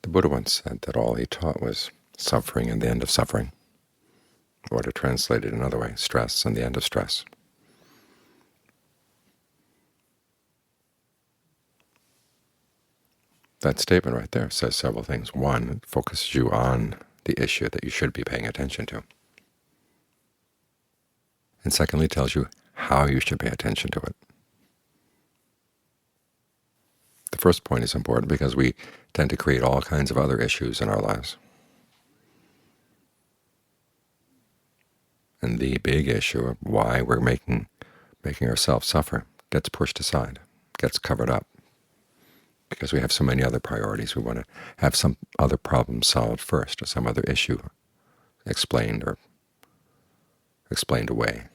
The Buddha once said that all he taught was suffering and the end of suffering, or to translate it another way, stress and the end of stress. That statement right there says several things. One, it focuses you on the issue that you should be paying attention to. And secondly, tells you how you should pay attention to it. The first point is important because we tend to create all kinds of other issues in our lives. And the big issue of why we're making ourselves suffer gets pushed aside, gets covered up, because we have so many other priorities. We want to have some other problem solved first, or some other issue explained or explained away.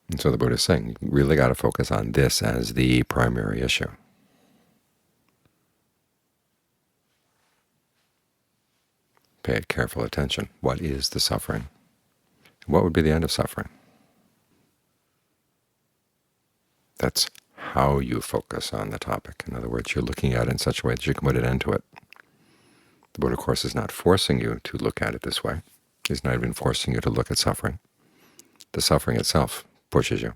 And so the Buddha is saying, you really got to focus on this as the primary issue. Pay careful attention. What is the suffering? What would be the end of suffering? That's how you focus on the topic. In other words, you're looking at it in such a way that you can put an end to it. The Buddha, of course, is not forcing you to look at it this way. He's not even forcing you to look at suffering. The suffering itself pushes you.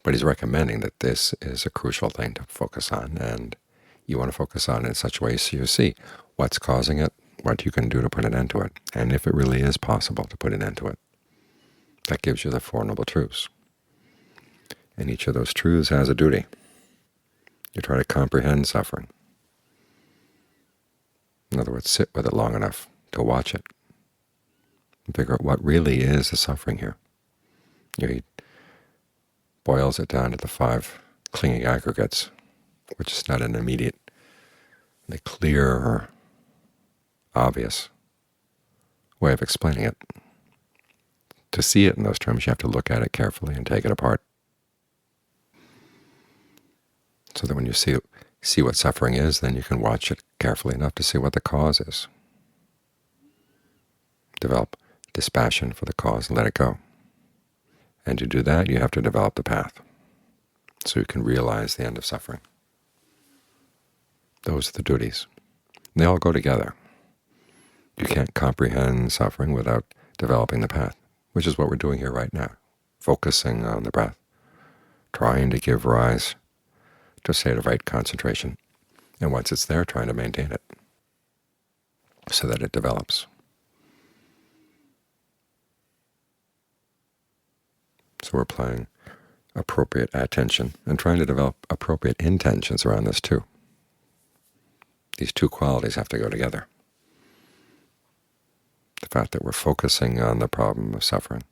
But he's recommending that this is a crucial thing to focus on, and you want to focus on it in such a way so you see what's causing it, what you can do to put an end to it, and if it really is possible to put an end to it. That gives you the Four Noble Truths. And each of those truths has a duty. You try to comprehend suffering. In other words, sit with it long enough to watch it and figure out what really is the suffering here. He boils it down to the 5 clinging aggregates, which is not an immediate, clear or obvious way of explaining it. To see it in those terms, you have to look at it carefully and take it apart, so that when you see what suffering is, then you can watch it carefully enough to see what the cause is. Develop dispassion for the cause and let it go. And to do that, you have to develop the path, so you can realize the end of suffering. Those are the duties. And they all go together. You can't comprehend suffering without developing the path, which is what we're doing here right now, focusing on the breath, trying to give rise to a state of right concentration, and once it's there, trying to maintain it so that it develops. So we're applying appropriate attention and trying to develop appropriate intentions around this too. These two qualities have to go together. The fact that we're focusing on the problem of suffering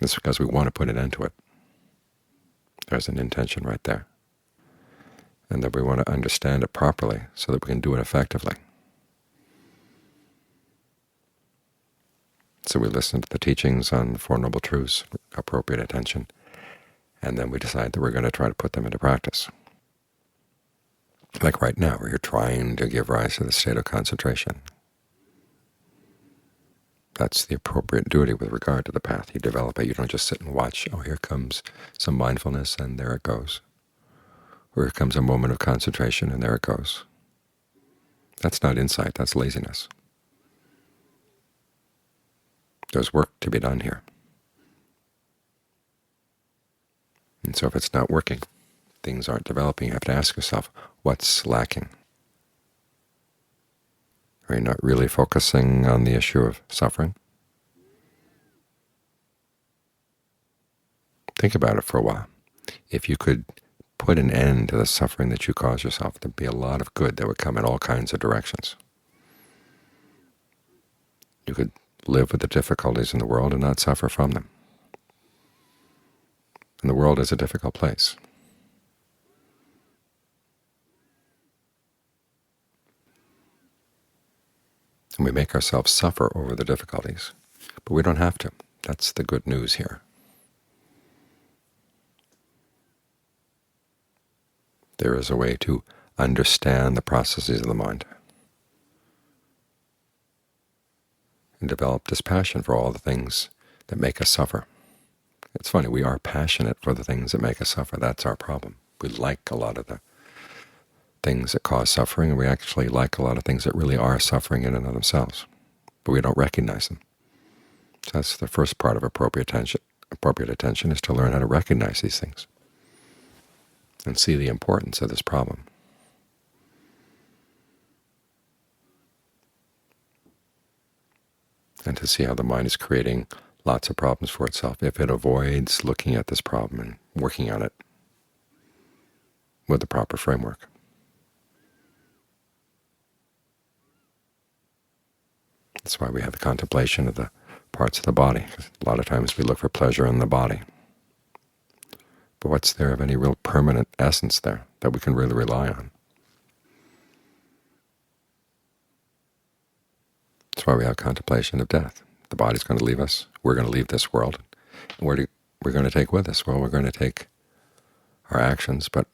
is because we want to put an end to it. There's an intention right there. And that we want to understand it properly so that we can do it effectively. So we listen to the teachings on the Four Noble Truths, appropriate attention, and then we decide that we're going to try to put them into practice. Like right now, where you're trying to give rise to the state of concentration. That's the appropriate duty with regard to the path. You develop it. You don't just sit and watch, oh, here comes some mindfulness, and there it goes. Or here comes a moment of concentration, and there it goes. That's not insight. That's laziness. There's work to be done here. And so if it's not working, things aren't developing, you have to ask yourself, what's lacking? Are you not really focusing on the issue of suffering? Think about it for a while. If you could put an end to the suffering that you cause yourself, there'd be a lot of good that would come in all kinds of directions. You could live with the difficulties in the world and not suffer from them. And the world is a difficult place. And we make ourselves suffer over the difficulties, but we don't have to. That's the good news here. There is a way to understand the processes of the mind and develop dispassion for all the things that make us suffer. It's funny, we are passionate for the things that make us suffer. That's our problem. We like a lot of the things that cause suffering, and we actually like a lot of things that really are suffering in and of themselves, but we don't recognize them. So that's the first part of appropriate attention. Appropriate attention is to learn how to recognize these things and see the importance of this problem. And to see how the mind is creating lots of problems for itself if it avoids looking at this problem and working on it with the proper framework. That's why we have the contemplation of the parts of the body. A lot of times we look for pleasure in the body. But what's there of any real permanent essence there that we can really rely on? That's why we have contemplation of death. The body's going to leave us. We're going to leave this world. And we're going to take with us? Well, we're going to take our actions, but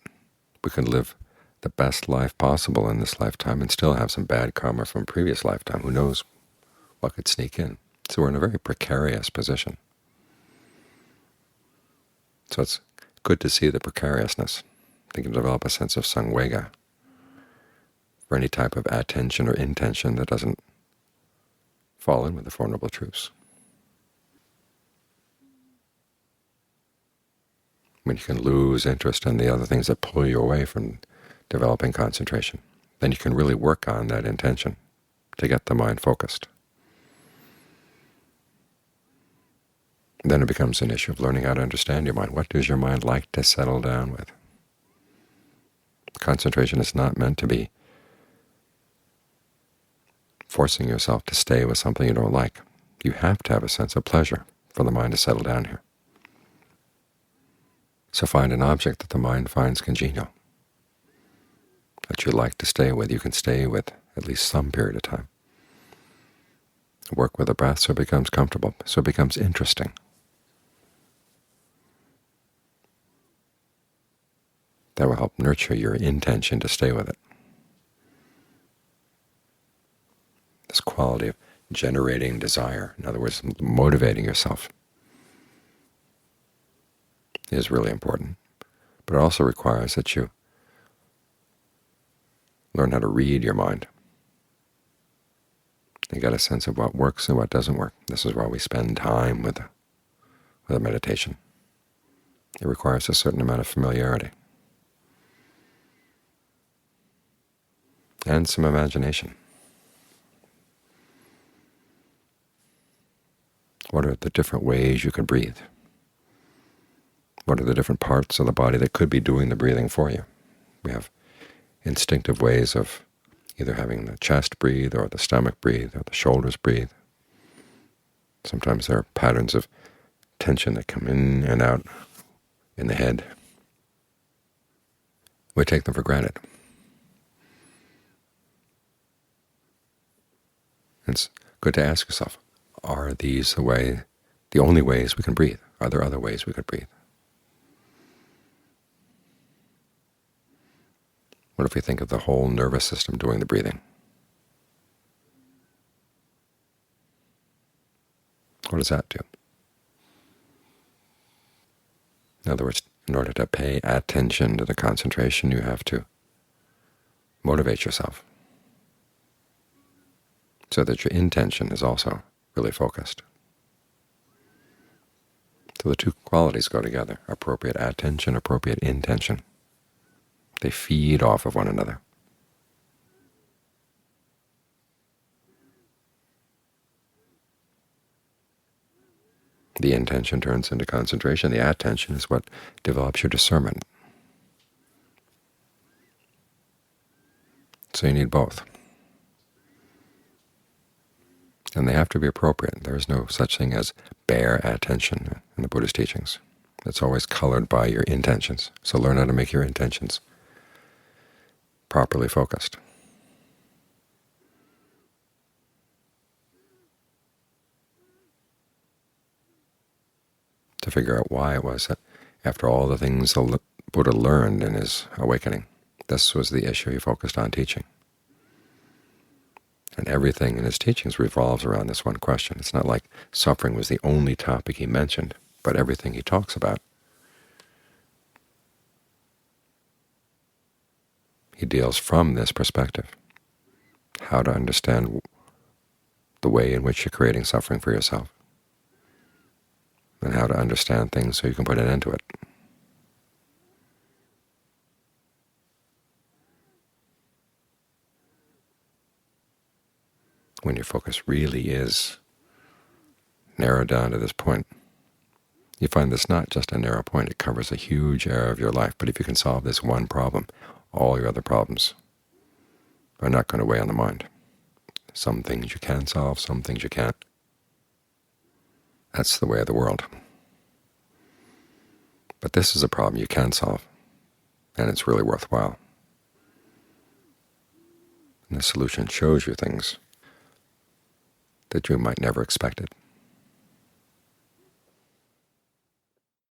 we can live the best life possible in this lifetime and still have some bad karma from a previous lifetime. Who knows what could sneak in? So we're in a very precarious position. So it's good to see the precariousness. They can develop a sense of samvega for any type of attention or intention that doesn't fall in with the Four Noble Truths. When you can lose interest in the other things that pull you away from developing concentration, then you can really work on that intention to get the mind focused. Then it becomes an issue of learning how to understand your mind. What does your mind like to settle down with? Concentration is not meant to be forcing yourself to stay with something you don't like. You have to have a sense of pleasure for the mind to settle down here. So find an object that the mind finds congenial, that you like to stay with. You can stay with at least some period of time. Work with the breath so it becomes comfortable, so it becomes interesting. That will help nurture your intention to stay with it. This quality of generating desire, in other words, motivating yourself, is really important. But it also requires that you learn how to read your mind. You get a sense of what works and what doesn't work. This is why we spend time with a meditation. It requires a certain amount of familiarity and some imagination. What are the different ways you could breathe? What are the different parts of the body that could be doing the breathing for you? We have instinctive ways of either having the chest breathe or the stomach breathe or the shoulders breathe. Sometimes there are patterns of tension that come in and out in the head. We take them for granted. It's good to ask yourself, are these the only ways we can breathe? Are there other ways we could breathe? What if we think of the whole nervous system doing the breathing? What does that do? In other words, in order to pay attention to the concentration, you have to motivate yourself so that your intention is also really focused. So the two qualities go together, appropriate attention, appropriate intention. They feed off of one another. The intention turns into concentration. The attention is what develops your discernment. So you need both. And they have to be appropriate. There is no such thing as bare attention in the Buddhist teachings. It's always colored by your intentions. So learn how to make your intentions properly focused. To figure out why it was that after all the things the Buddha learned in his awakening, this was the issue he focused on teaching. And everything in his teachings revolves around this one question. It's not like suffering was the only topic he mentioned, but everything he talks about he deals from this perspective, how to understand the way in which you're creating suffering for yourself, and how to understand things so you can put an end to it. When your focus really is narrowed down to this point, you find this not just a narrow point, it covers a huge area of your life. But if you can solve this one problem, all your other problems are not going to weigh on the mind. Some things you can solve, some things you can't. That's the way of the world. But this is a problem you can solve, and it's really worthwhile. And the solution shows you things that you might never expect it.